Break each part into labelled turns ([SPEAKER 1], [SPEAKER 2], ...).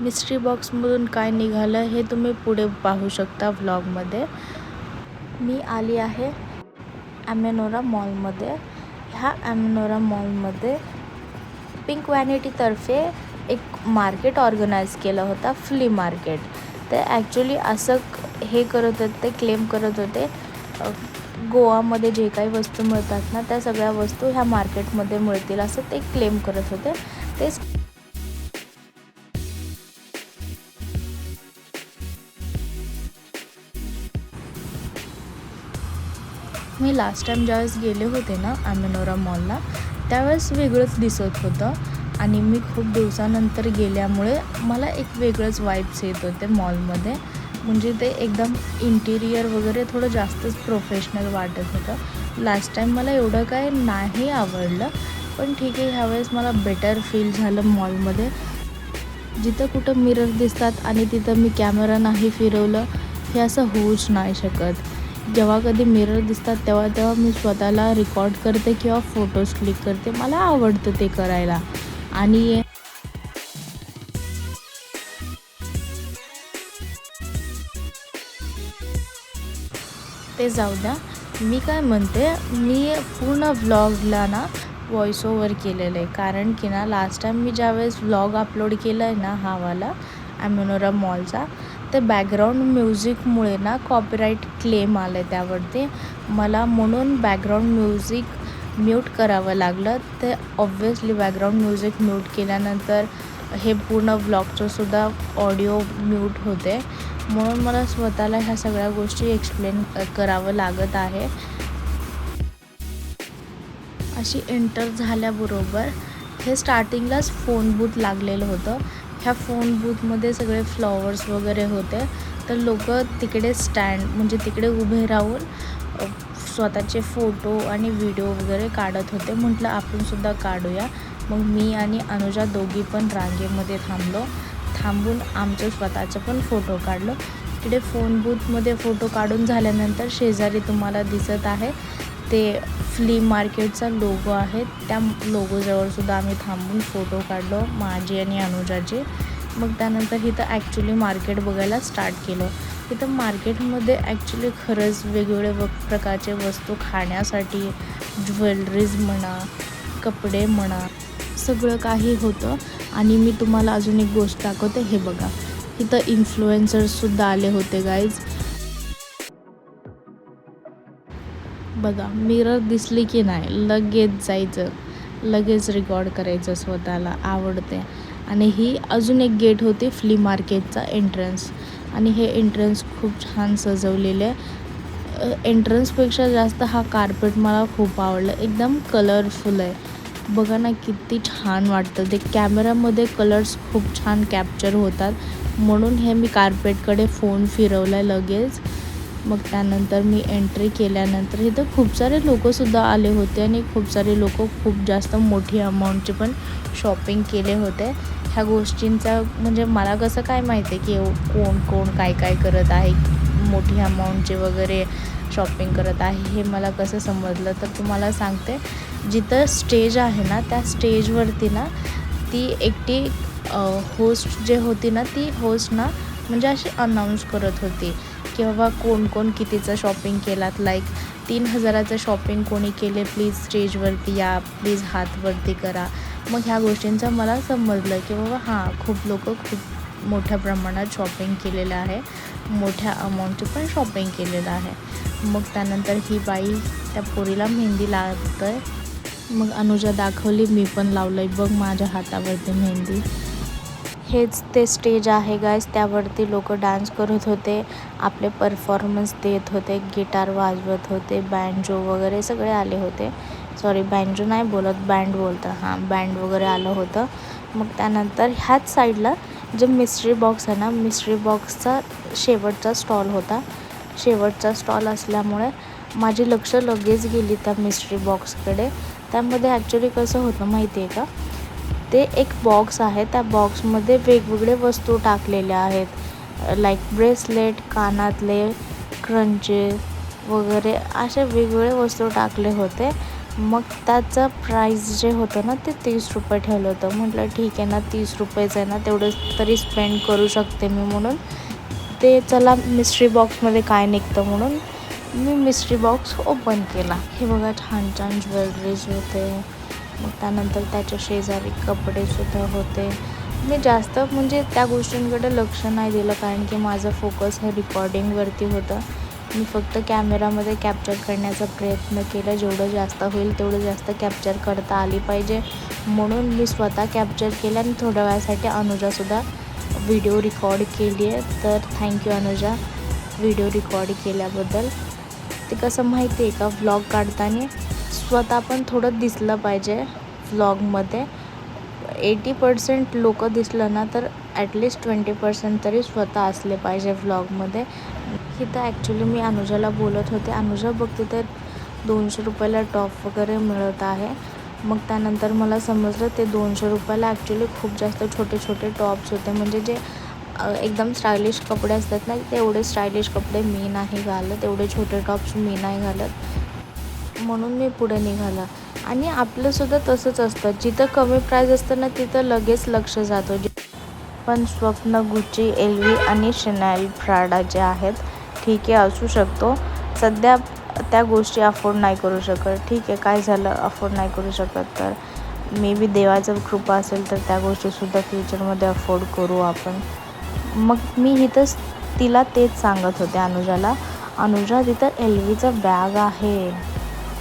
[SPEAKER 1] Mystery बॉक्समधून काय निघालं हे तुम्ही पुढे पाहू शकता व्लॉगमध्ये. मी आली आहे ॲमेनोरा मॉलमध्ये. ह्या ॲमेनोरा मॉलमध्ये पिंक व्हॅनिटीतर्फे एक मार्केट ऑर्गनाईज केलं होता, फ्ली मार्केट. ते ॲक्च्युली असं हे करत होते, ते क्लेम करत होते गोवामध्ये जे काही वस्तू मिळतात ना, त्या सगळ्या वस्तू ह्या मार्केटमध्ये मिळतील असं ते क्लेम करत होते. तेच मी लास्ट टाईम ज्यावेळेस गेले होते ना ॲमेनोरा मॉलला, त्यावेळेस वेगळंच दिसत होतं आणि मी खूप दिवसानंतर गेल्यामुळे मला एक वेगळंच वाईब्स येत होते मॉलमध्ये. म्हणजे ते एकदम इंटिरियर वगैरे थोडं जास्तच प्रोफेशनल वाटत होतं. लास्ट टाईम मला एवढं काय नाही आवडलं, पण ठीक आहे, ह्यावेळेस मला बेटर फील झालं मॉलमध्ये. जिथं कुठं मिरर दिसतात आणि तिथं मी कॅमेरा नाही फिरवलं, हे असं होऊच नाही शकत. जेव्हा कधी मिरर दिसतात तेव्हा मी स्वतःला रेकॉर्ड करते किंवा फोटोज क्लिक करते. मला आवडतं ते करायला. आणि ते जाऊ द्या. मी काय म्हणते, मी पूर्ण व्लॉगला ना व्हॉइस ओव्हर केलेलं आहे. कारण की ना लास्ट टाईम मी ज्यावेळेस व्लॉग अपलोड केला आहे ना हावाला ॲमेनोरा मॉलचा, ते बॅकग्राऊंड म्युझिकमुळे ना कॉपीराईट क्लेम आलं आहे त्यावरती. मला म्हणून बॅकग्राऊंड म्युझिक म्यूट करावं लागलं. ते ऑब्व्हियसली बॅकग्राऊंड म्युझिक म्यूट केल्यानंतर हे पूर्ण व्लॉगचंसुद्धा ऑडिओ म्यूट होते. म्हणून मला स्वतःला ह्या सगळ्या गोष्टी एक्सप्लेन करावं लागत आहे. अशी एंटर झाल्याबरोबर हे स्टार्टिंगलाच फोन बूथ लागलेलं होतं. ह्या फोन बूथमध्ये सगळे फ्लॉवर्स वगैरे होते. तर लोक तिकडे स्टँड म्हणजे तिकडे उभे राहून स्वतःचे फोटो आणि व्हिडिओ वगैरे काढत होते. म्हटलं आपणसुद्धा काढूया. मग मी आणि अनुजा दोघी पण रांगेमध्ये थांबून आमचं स्वतःचं पण फोटो काढलो. इकडे फोन बूथमध्ये फोटो काढून झाल्यानंतर शेजारी तुम्हाला दिसत आहे ते फ्ली मार्केटचा लोगो आहे. त्या लोगोजवळसुद्धा आम्ही थांबून फोटो काढलो, माझी आणि अनुजाचे. मग त्यानंतर इथं ॲक्च्युली मार्केट बघायला स्टार्ट केलं. इथं मार्केटमध्ये ॲक्च्युली खरंच वेगवेगळे प्रकारचे वस्तू खाण्यासाठी, ज्वेलरीज म्हणा, कपडे म्हणा, सगळं काही होतं. आणि मी तुम्हाला अजून एक गोष्ट दाखवते. हे बघा, इथं इन्फ्लुएन्सर्ससुद्धा आले होते गाईज. बघा, मिरर दिसली की नाही लगेच जायचं, लगेच रेकॉर्ड करायचं, स्वतःला आवडते. आणि ही अजून एक गेट होती फ्ली मार्केटचा एंट्रन्स. आणि हे एंट्रन्स खूप छान सजवलेले आहे. एंट्रन्सपेक्षा जास्त हा कार्पेट मला खूप आवडलं. एकदम कलरफुल आहे. बघा ना किती छान वाटतं. ते कॅमेरामध्ये कलर्स खूप छान कॅप्चर होतात. म्हणून हे मी कार्पेटकडे फोन फिरवला आहे लगेच. मग त्यानंतर मी एंट्री केल्यानंतर इथं खूप सारे लोकंसुद्धा आले होते आणि खूप सारे लोक खूप जास्त मोठी अमाऊंटचे पण शॉपिंग केले होते. ह्या गोष्टींचा म्हणजे मला कसं काय माहिती आहे की कोण काय करत आहे, मोठी अमाऊंटचे वगैरे शॉपिंग करत आहे, हे मला कसं समजलं तर तुम्हाला सांगते. जिथं स्टेज आहे ना त्या स्टेजवरती ना ती एकटी होस्ट जे होती ना, ती होस्ट ना म्हणजे अशी अनाऊन्स करत होती की बाबा कोण कितीचं शॉपिंग केलात. लाईक 3,000चं शॉपिंग कोणी केले प्लीज स्टेजवरती या, प्लीज हातवरती करा. मग ह्या गोष्टींचं मला समजलं की बाबा हां, खूप लोक खूप मोठ्या प्रमाणात शॉपिंग केलेलं आहे, मोठ्या अमाऊंटची पण शॉपिंग केलेलं आहे. मग त्यानंतर ही बाई त्या पोरीला मेहंदी लावत आहे. मग अनुजा दाखवली, मी पण लावलं आहे बघ माझ्या हातावरती मेहंदी. हेच ते स्टेज आहे गाईज. त्यावरती लोक डान्स करत होते, आपले परफॉर्मन्स देत होते, गिटार वाजवत होते, बँजो वगैरे सगळे आले होते. सॉरी, बँजो नाही बोलत, बँड बोलतं. हां, बँड वगैरे आलं होतं. मग त्यानंतर ह्याच साईडला जे मिस्ट्री बॉक्स आहे ना, मिस्ट्री बॉक्सचा शेवटचा स्टॉल होता. शेवटचा स्टॉल असल्यामुळे माझी लक्ष लगेच गेली त्या मिस्ट्री बॉक्सकडे. त्यामध्ये ॲक्च्युली कसं होतं माहिती आहे का, ते एक बॉक्स आहे, त्या बॉक्समध्ये वेगवेगळे वस्तू टाकलेल्या आहेत. लाईक ब्रेसलेट, कानातले, क्रंचेस वगैरे असे वेगवेगळे वस्तू टाकले होते. मग त्याचं प्राईस जे होतं ना ते 30 रुपये ठेवलं होतं. म्हटलं ठीक आहे ना, 30 रुपयेचं आहे ना, तेवढं तरी स्पेंड करू शकते मी, म्हणून ते चला मिस्ट्री बॉक्समध्ये काय निघतं म्हणून मी मिस्ट्री बॉक्स ओपन केला. हे बघा छान छान ज्वेलरीज होते. मग त्यानंतर त्याच्या शेजारी कपडेसुद्धा होते. मी जास्त म्हणजे त्या गोष्टींकडे लक्ष नाही दिलं, कारण की माझं फोकस हे रेकॉर्डिंगवरती होतं. मी फक्त कॅमेरामध्ये कॅप्चर करण्याचा प्रयत्न केला. जेवढं जास्त होईल तेवढं जास्त कॅप्चर करता आली पाहिजे, म्हणून मी स्वतः कॅप्चर केलं आणि थोड्या वेळासाठी अनुजासुद्धा व्हिडिओ रेकॉर्ड केली आहे. तर थँक्यू अनुजा व्हिडिओ रेकॉर्ड केल्याबद्दल. ते कसं माहिती आहे का, व्लॉग काढताना स्वतः पण थोडं दिसलं पाहिजे व्लॉगमध्ये. 80% लोकं दिसलं ना तर ॲटलिस्ट 20% तरी स्वतः असले पाहिजे व्लॉगमध्ये. इथं ॲक्च्युली मी अनुजाला बोलत होते, अनुजा बघ तिथे 200 रुपयाला टॉप वगैरे मिळत आहे. मग त्यानंतर मला समजलं ते 200 रुपयाला ॲक्च्युली खूप जास्त छोटे छोटे टॉप्स होते. म्हणजे जे एकदम स्टायलिश कपडे असतात ना, तेवढे स्टायलिश कपडे मी नाही घालत, एवढे छोटे टॉप्स मी नाही घालत, म्हणून मी पुढे निघालं. आणि आपलंसुद्धा तसंच असतं, जिथं कमी प्राईज असतं ना तिथं लगेच लक्ष जातो. पण स्वप्न गुच्ची, LV आणि शनॅल, प्राडा जे आहेत, ठीक आहे असू शकतो सध्या त्या गोष्टी अफोर्ड नाही करू शकत. ठीक आहे, काय झालं, अफोर्ड नाही करू शकत तर मे बी देवाचं कृपा असेल तर त्या गोष्टीसुद्धा फ्युचरमध्ये अफोर्ड करू आपण. मग मी इथंच तिला तेच सांगत होते अनुजाला, अनुजा तिथं LVचं बॅग आहे.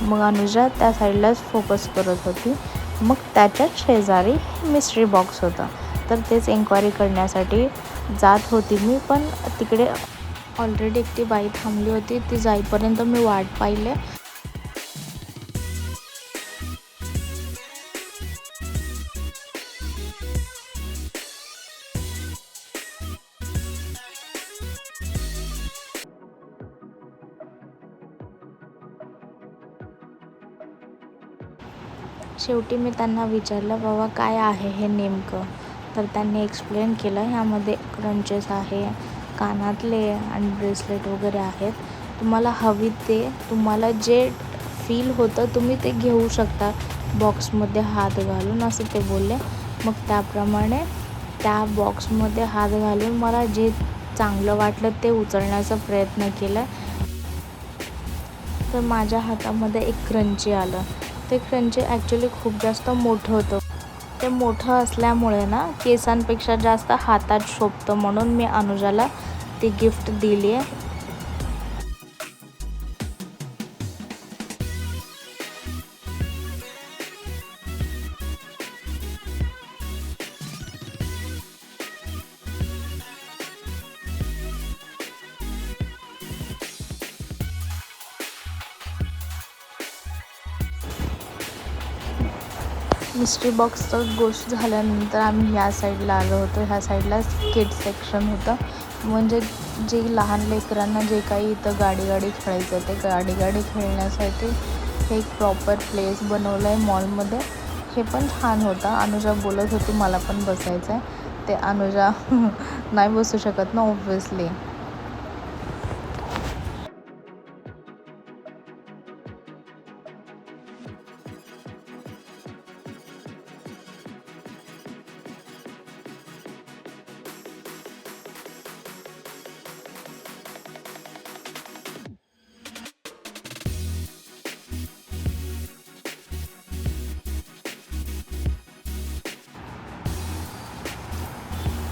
[SPEAKER 1] मग अनुजा त्या साईडलाच फोकस करत होती. मग त्याच्याच शेजारी मिस्ट्री बॉक्स होता, तर तेच एन्क्वायरी करण्यासाठी जात होती मी. पण तिकडे ऑलरेडी एकटी बाई थांबली होती, ती जाईपर्यंत मी वाट पाहिले. शेवटी मी त्यांना विचारलं, बाबा काय आहे हे नेमकं. तर त्यांनी एक्सप्लेन केलं, ह्यामध्ये क्रंचेस आहे, कानातले आणि ब्रेसलेट वगैरे आहेत. तुम्हाला हवी ते, तुम्हाला जे फील होतं तुम्ही ते घेऊ शकता बॉक्समध्ये हात घालून, असं ते बोलले. मग त्याप्रमाणे त्या बॉक्समध्ये हात घालून मला जे चांगलं वाटलं ते उचलण्याचा प्रयत्न केला. तर माझ्या हातामध्ये एक क्रंची आलं. ते क्रंची ॲक्च्युली खूप जास्त मोठं होतं. ते मोठं असल्यामुळे ना केसांपेक्षा जास्त हातात शोभतं, म्हणून मी अनुजाला ती गिफ्ट दिली आहे. मिस्ट्री बॉक्सचं गोष्ट झाल्यानंतर आम्ही ह्या साईडला आलो होतो. ह्या साईडला किड्स सेक्शन होतं, म्हणजे जे लहान लेकरांना जे काही इथं गाडी खेळायचं ते गाडी खेळण्यासाठी हे एक प्रॉपर प्लेस बनवलं आहे मॉलमध्ये. हे पण छान होतं. अनुजा बोलत होती मला पण बसायचं आहे, ते अनुजा नाही बसू शकत ना ऑब्व्हियसली.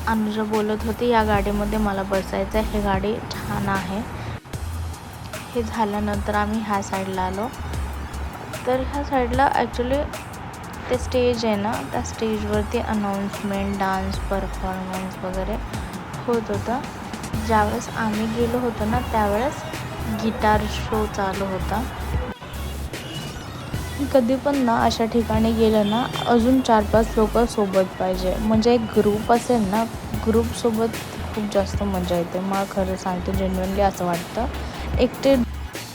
[SPEAKER 1] अनुजा बोलत होती या गाडीमध्ये मला बसायचं आहे, हे गाडी छान आहे. हे झाल्यानंतर आम्ही ह्या साईडला आलो. तर ह्या साईडला ॲक्च्युली ते स्टेज आहे ना, त्या स्टेजवरती अनाऊन्समेंट, डान्स परफॉर्मन्स वगैरे होत होतं. ज्यावेळेस आम्ही गेलो होतो ना त्यावेळेस गिटार शो चालू होता. कधी पण ना अशा ठिकाणी गेलं ना अजून 4-5 लोकं सोबत पाहिजे, म्हणजे एक ग्रुप असेल ना, ग्रुपसोबत खूप जास्त मजा येते. मला खरं सांगते, जेन्युइनली असं वाटतं. एकटे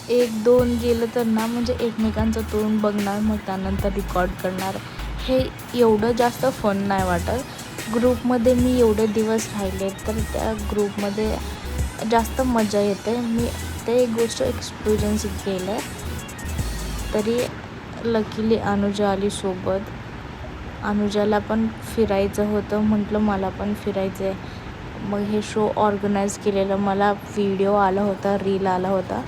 [SPEAKER 1] 1-2 गेलं तर ना म्हणजे एकमेकांचं तोंड बघणार, मग त्यानंतर रेकॉर्ड करणार, हे एवढं जास्त फन नाही वाटत. ग्रुपमध्ये मी एवढे दिवस राहिले तर त्या ग्रुपमध्ये जास्त मजा येते. मी ते एक गोष्ट एक्सपिरियन्स केलं आहे. तरी लकीली अनुजा आली सोबत. अनुजाला पण फिरायचं होतं. म्हटलं मला पण फिरायचं आहे. मग हे शो ऑर्गनाईज केलेलं मला व्हिडिओ आला होता, रील आला होता.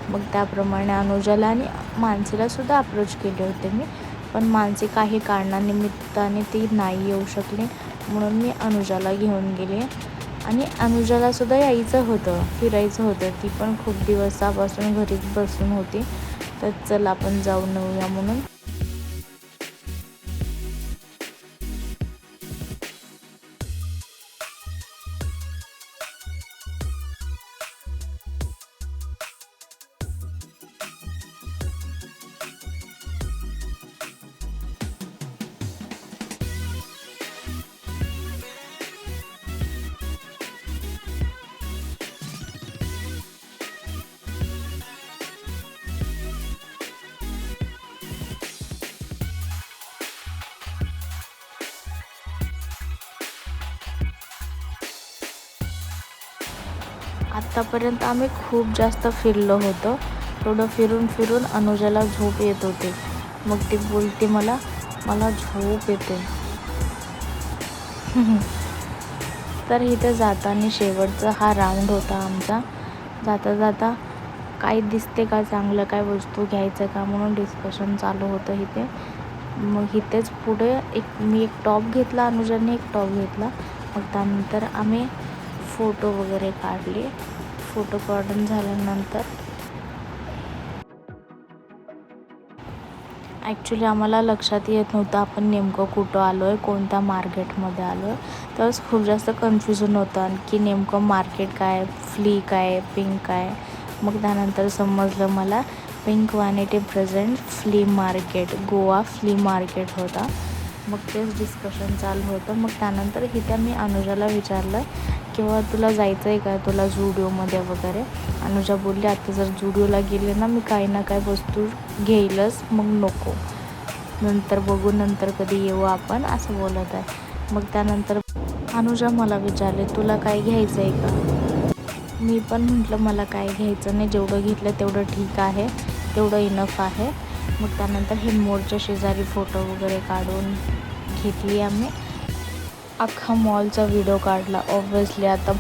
[SPEAKER 1] मग त्याप्रमाणे अनुजाला आणि मानसीलासुद्धा अप्रोच केले होते मी. पण मानसी काही कारणानिमित्ताने ती नाही येऊ शकली, म्हणून मी अनुजाला घेऊन गेले. आणि अनुजालासुद्धा यायचं होतं, फिरायचं होतं. ती पण खूप दिवसापासून घरीच बसून होती. तर चल आपण जाऊन येऊया म्हणून. आत्तापर्यंत आम्ही खूप जास्त फिरलो होतो. थोडं फिरून फिरून अनुजाला झोप येत होते. मग ती बोलते मला झोप येते. तर इथं जाताना शेवटचा हा राऊंड होता आमचा. जाता जाता काय दिसते का चांगलं, काय वस्तू घ्यायचं का म्हणून डिस्कशन चालू होतं इथे. मग इथेच पुढे मी एक टॉप घेतला, अनुजाने एक टॉप घेतला. मग त्यानंतर आम्ही फोटो वगैरे काढले. फोटो काढून झाल्यानंतर ॲक्च्युली आम्हाला लक्षात येत नव्हतं आपण नेमकं कुठं आलो आहे, कोणत्या मार्केटमध्ये आलो आहे. तरच खूप जास्त कन्फ्युजन होतं की नेमकं मार्केट काय, फ्ली काय, पिंक काय. मग त्यानंतर समजलं मला pink vanity present flea market, Goa flea market होता. मग तेच डिस्कशन चालू होतं. मग त्यानंतर इथे मी अनुजाला विचारलं किंवा तुला जायचं आहे का, तुला जुडिओमध्ये वगैरे. अनुजा बोलली आता जर जुडिओला गेले ना मी काही ना काही वस्तू घेईलच, मग नको, नंतर बघू, नंतर कधी येऊ आपण, असं बोलत आहे. मग त्यानंतर अनुजा मला विचारले तुला काय घ्यायचं आहे का. मी पण म्हटलं मला काय घ्यायचं नाही, जेवढं घेतलं तेवढं ठीक आहे, तेवढं इनफ आहे. मग त्यानंतर हे मोरच्या शेजारी फोटो वगैरे काढून घेतली आम्ही. अख्खा मॉलचा व्हिडिओ काढला. ऑब्व्हियसली आता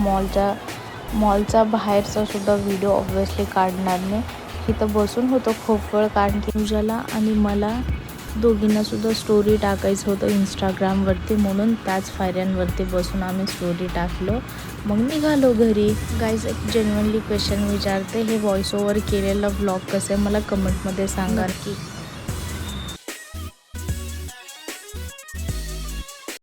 [SPEAKER 1] मॉलचा बाहेरचा सुद्धा व्हिडिओ ऑब्व्हियसली काढणार नाही. इथं बसून होतो खूप वेळ, कारण की अनुजाला आणि मला दोघींनासुद्धा स्टोरी टाकायचं होतं इंस्टाग्रामवरती, म्हणून त्याच फायऱ्यांवरती बसून आम्ही स्टोरी टाकलो. मग निघालो घरी. गाईज एक जेन्युइनली क्वेश्चन विचारते, हे व्हॉइस ओव्हर केलेलं व्लॉग कसं आहे मला कमेंटमध्ये सांगा की.